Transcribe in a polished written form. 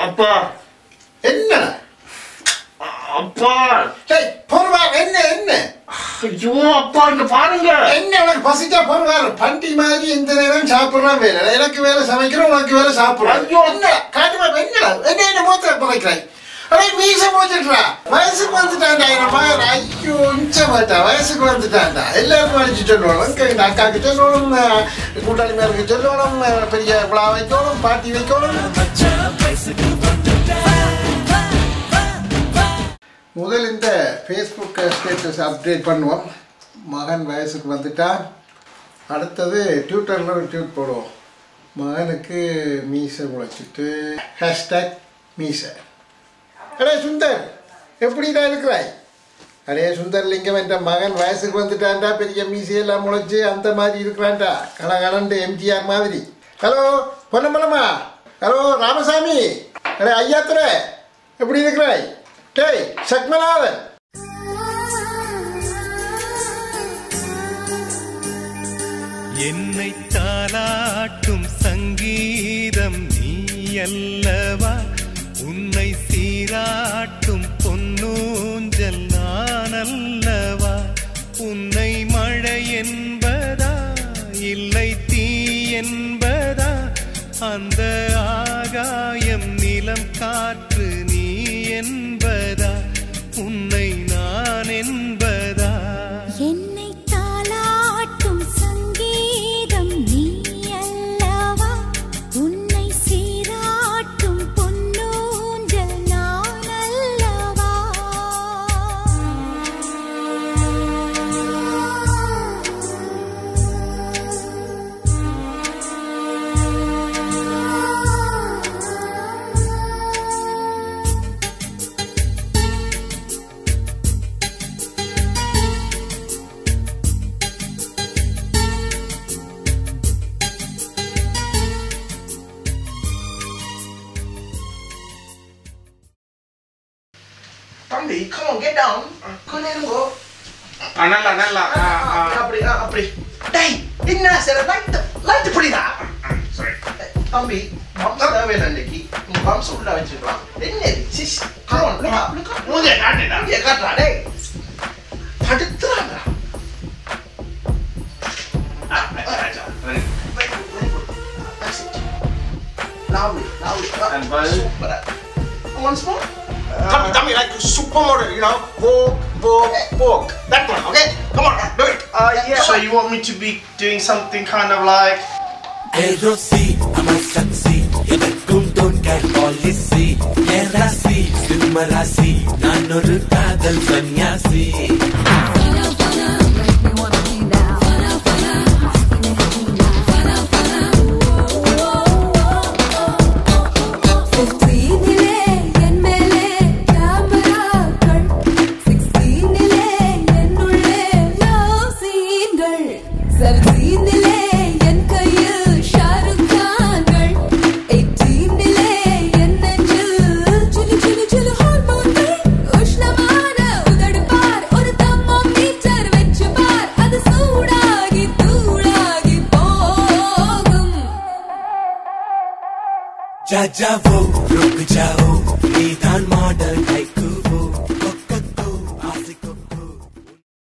அப்பா என்ன அப்பா பொறுவார் என்ன என்ன ஐயோ அப்பா இங்க பாருங்க என்ன உனக்கு பசிச்சா பொறுவார் பண்டி மாதிரி இந்த நேரம் சாப்பிடலாம் வேலை எனக்கு வேலை சமைக்கிறோம் உனக்கு வேலை சாப்பிடுறோம் ஐயோ என்ன காட்டுமா என்னடா என்ன என்ன மூத்த பழைக்கிறாய் அடே மீச போச்சுட்டா வயசுக்கு வந்துட்டான்டா என் மகன் ஐயோ இன்ச்ச மாட்டா வயசுக்கு வந்துட்டான்டா எல்லாருக்கும் அடிச்சு சொல்லணும் அக்காவுக்கு சொல்லணும் கூட்டாளி மேலுக்கு சொல்லணும் பெரிய விழா வைக்கணும் பாட்டி வைக்கணும் முதல் இந்த ஃபேஸ்புக் ஸ்டேட்டஸ் அப்டேட் பண்ணுவோம் மகன் வயசுக்கு வந்துட்டான் அடுத்தது ட்விட்டரில் ஒரு ட்வீட் போடுவோம் மகனுக்கு மீசை முளைச்சிட்டு ஹேஷ்டேக் மீசை அடே சுந்தர் எப்படிடா இருக்கிறாய் அடே சுந்தர் லிங்கம் என்ற மகன் வயசுக்கு வந்துட்டான்டா பெரிய மீசையெல்லாம் முளைச்சி அந்த மாதிரி இருக்கிறான்டா கலகலண்டு எம்ஜிஆர் மாதிரி ஹலோ பொன்னம்பலமா ஹலோ ராமசாமி அடே ஐயாத்துறை எப்படி இருக்கிறாய் டேய் சக்மநாதன் என்னை தாலாட்டும் சங்கீதம் நீ அல்லவா உன்னை சீராட்டும் பொன்னூஞ்சல் நான் அல்லவா உன்னை மழை என்பதா இல்லை தீ என்பதா அந்த ஆகாயம் நிலம் காற்று நீ என்பதா உன்னை நான் என்பதா என்னை தாலாட்டும் சங்கீதம் நீ அல்லவா உன்னை சீராட்டும் பொன்னூஞ்சல் நான் அல்லவா தம்பி come on get down கொஞ்ச இருங்கோ நல்லா அப்படி டேய் என்ன சார் லைட் புடிடா சாரி தம்பி பம்ஸ் தேவையில்லை இன்னைக்கு நீ பம்ஸ் உள்ள வச்சுக்கலாம் என்ன சிஸ் come on மூஞ்சே காட்டுடா இங்க காட்டுடா டேய் படுத்துறாங்கடா lovely And bye. super once more Tell me like supermodel, you know, walk. That one, okay? Come on, do it. Yeah. So you want me to be doing something kind of like Hey Rosie, I'm a sexy. Don't get policy. Yeah, Rasi, Marasi. Nanoru kadal sanyasi. जा वो रुक जाओ निदान model haiku